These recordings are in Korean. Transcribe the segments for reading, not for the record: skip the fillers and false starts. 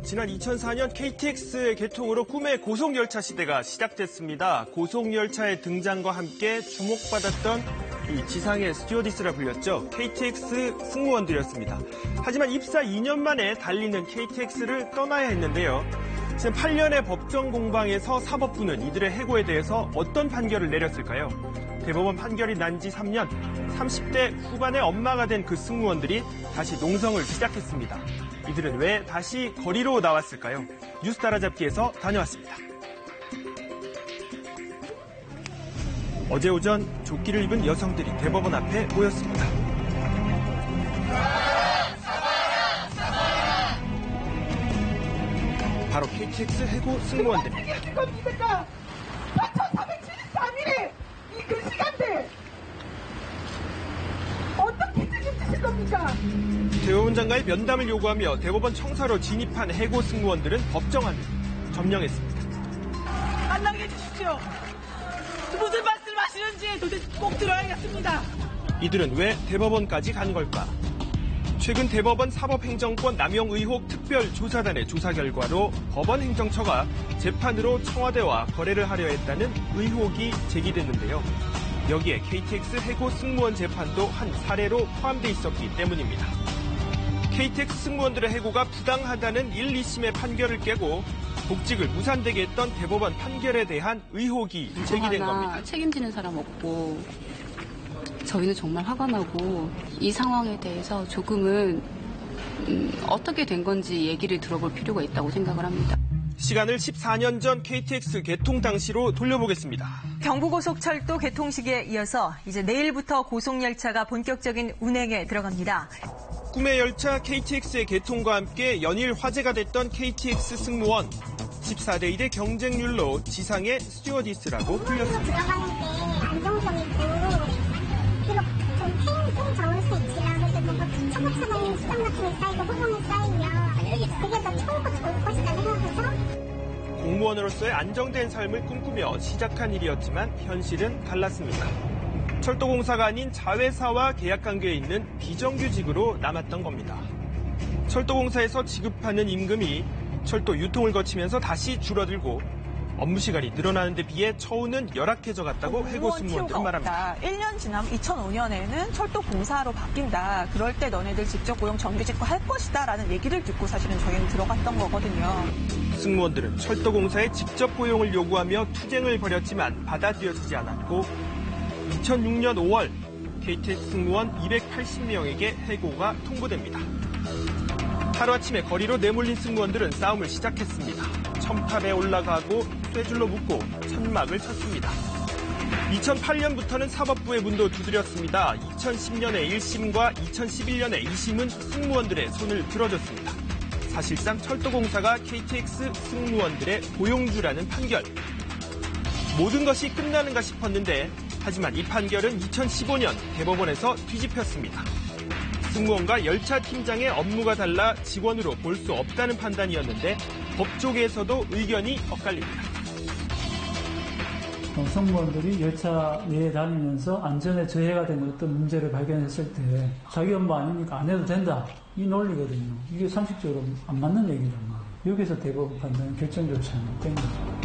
지난 2004년 KTX의 개통으로 꿈의 고속열차 시대가 시작됐습니다. 고속열차의 등장과 함께 주목받았던 이 지상의 스튜어디스라 불렸죠. KTX 승무원들이었습니다. 하지만 입사 2년 만에 달리는 KTX를 떠나야 했는데요. 지난 8년의 법정 공방에서 사법부는 이들의 해고에 대해서 어떤 판결을 내렸을까요? 대법원 판결이 난 지 3년, 30대 후반의 엄마가 된 그 승무원들이 다시 농성을 시작했습니다. 이들은 왜 다시 거리로 나왔을까요? 뉴스 따라잡기에서 다녀왔습니다. 어제 오전 조끼를 입은 여성들이 대법원 앞에 모였습니다. 바로 KTX 해고 승무원들입니다. 4,473일에 이 시간대 어떻게 책임지실 겁니까? 대법원장과의 면담을 요구하며 대법원 청사로 진입한 해고 승무원들은 법정안을 점령했습니다. 만나게 해주십시오. 무슨 말씀하시는지 도대체 꼭 들어야겠습니다. 이들은 왜 대법원까지 간 걸까? 최근 대법원 사법행정권 남용 의혹 특별조사단의 조사 결과로 법원 행정처가 재판으로 청와대와 거래를 하려 했다는 의혹이 제기됐는데요. 여기에 KTX 해고 승무원 재판도 한 사례로 포함돼 있었기 때문입니다. KTX 승무원들의 해고가 부당하다는 1, 2심의 판결을 깨고 복직을 무산되게 했던 대법원 판결에 대한 의혹이 제기된 겁니다. 책임지는 사람 없고 저희는 정말 화가 나고 이 상황에 대해서 조금은 어떻게 된 건지 얘기를 들어볼 필요가 있다고 생각을 합니다. 시간을 14년 전 KTX 개통 당시로 돌려보겠습니다. 경부고속철도 개통 시기에 이어서 이제 내일부터 고속열차가 본격적인 운행에 들어갑니다. 꿈의 열차 KTX의 개통과 함께 연일 화제가 됐던 KTX 승무원. 14대 1의 경쟁률로 지상의 스튜어디스라고 불렸습니다. 들어가는 게 안정성 있고 비록 좀 팽팽 적을 수 있지만 그래도 뭔가 차곡차곡 수정 같은 게 쌓이고 호봉이 쌓이면 그게 더 좋고 좋을 것이다 생각해서 공무원으로서의 안정된 삶을 꿈꾸며 시작한 일이었지만 현실은 달랐습니다. 철도공사가 아닌 자회사와 계약관계에 있는 비정규직으로 남았던 겁니다. 철도공사에서 지급하는 임금이 철도 유통을 거치면서 다시 줄어들고 업무 시간이 늘어나는 데 비해 처우는 열악해져 갔다고 해고 승무원들은 말합니다. 1년 지나면 2005년에는 철도공사로 바뀐다. 그럴 때 너네들 직접 고용 정규직화 할 것이다 라는 얘기를 듣고 사실은 저희는 들어갔던 거거든요. 승무원들은 철도공사에 직접 고용을 요구하며 투쟁을 벌였지만 받아들여지지 않았고 2006년 5월 KTX 승무원 280명에게 해고가 통보됩니다. 하루아침에 거리로 내몰린 승무원들은 싸움을 시작했습니다. 첨탑에 올라가고 쇠줄로 묶고 천막을 쳤습니다. 2008년부터는 사법부의 문도 두드렸습니다. 2010년에 1심과 2011년에 2심은 승무원들의 손을 들어줬습니다. 사실상 철도공사가 KTX 승무원들의 고용주라는 판결. 모든 것이 끝나는가 싶었는데 하지만 이 판결은 2015년 대법원에서 뒤집혔습니다. 승무원과 열차 팀장의 업무가 달라 직원으로 볼 수 없다는 판단이었는데 법조계에서도 의견이 엇갈립니다. 승무원들이 열차 내에 다니면서 안전에 저해가 되는 어떤 문제를 발견했을 때 자기 업무 아니니까 안 해도 된다. 이 논리거든요. 이게 상식적으로 안 맞는 얘기잖아요. 여기서 대법원 판단은 결정적으로 잘못된 거죠.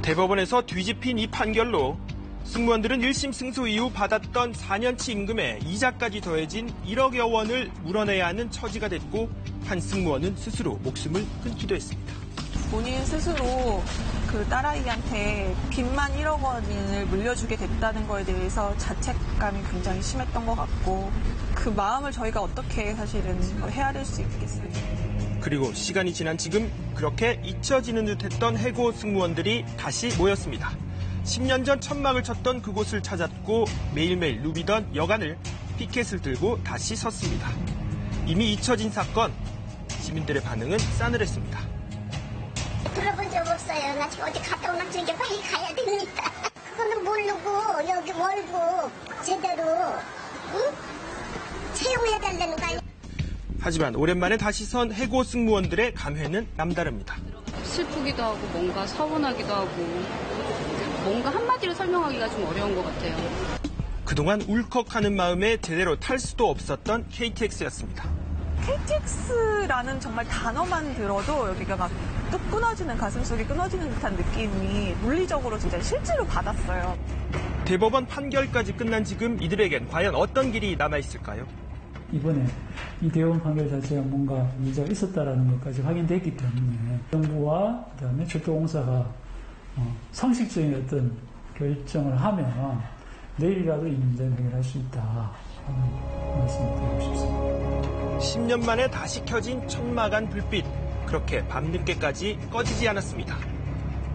대법원에서 뒤집힌 이 판결로 승무원들은 1심 승소 이후 받았던 4년치 임금에 이자까지 더해진 1억여 원을 물어내야 하는 처지가 됐고 한 승무원은 스스로 목숨을 끊기도 했습니다. 본인 스스로 그 딸아이한테 빚만 1억 원을 물려주게 됐다는 거에 대해서 자책감이 굉장히 심했던 것 같고 그 마음을 저희가 어떻게 사실은 헤아릴 수 있겠어요. 그리고 시간이 지난 지금 그렇게 잊혀지는 듯했던 해고 승무원들이 다시 모였습니다. 10년 전 천막을 쳤던 그곳을 찾았고 매일매일 누비던 여간을 피켓을 들고 다시 섰습니다. 이미 잊혀진 사건, 시민들의 반응은 싸늘했습니다. 들어본 적 없어요. 나 지금 어디 갔다 오면 이제 빨리 가야 됩니다. 그거는 모르고 여기 월급 제대로 채용해달라는 거 아니야. 하지만 오랜만에 다시 선 해고 승무원들의 감회는 남다릅니다. 슬프기도 하고 뭔가 서운하기도 하고 뭔가 한마디로 설명하기가 좀 어려운 것 같아요. 그동안 울컥하는 마음에 제대로 탈 수도 없었던 KTX였습니다. KTX라는 정말 단어만 들어도 여기가 막 뚝 끊어지는 가슴속이 끊어지는 듯한 느낌이 물리적으로 진짜 실제로 받았어요. 대법원 판결까지 끝난 지금 이들에겐 과연 어떤 길이 남아있을까요? 이번에 이 대법원 판결 자체가 뭔가 문제가 있었다라는 것까지 확인됐기 때문에 정부와 그다음에 철도공사가 상식적인 어떤 결정을 하면 내일이라도 이 문제는 해결할 수 있다 하는 말씀을 드리고 싶습니다. 10년 만에 다시 켜진 천막안 불빛. 그렇게 밤늦게까지 꺼지지 않았습니다.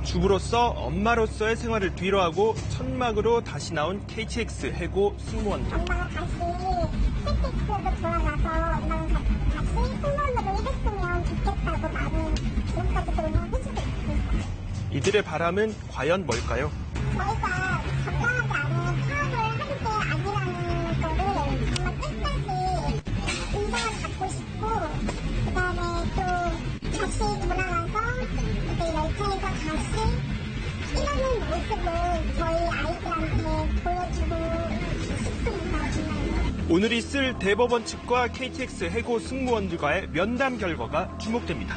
주부로서 엄마로서의 생활을 뒤로하고 천막으로 다시 나온 KTX 해고 승무원들. 엄마가 다시 KTX로 돌아가서 엄마는 다시 승무원으로 일했으면 좋겠다고 말은 지금까지 그러면 해주고 있습니다. 이들의 바람은 과연 뭘까요? 저희가 적당하지 않은 파업을 하는 게 아니라는 거를 정말 끝까지 인정을 받고 싶고 그 다음에 또 다시 돌아가서 이제 열차에서 다시 일하는 모습을 저희 아이들한테 보여주고 싶습니다. 정말. 오늘 있을 대법원 측과 KTX 해고 승무원들과의 면담 결과가 주목됩니다.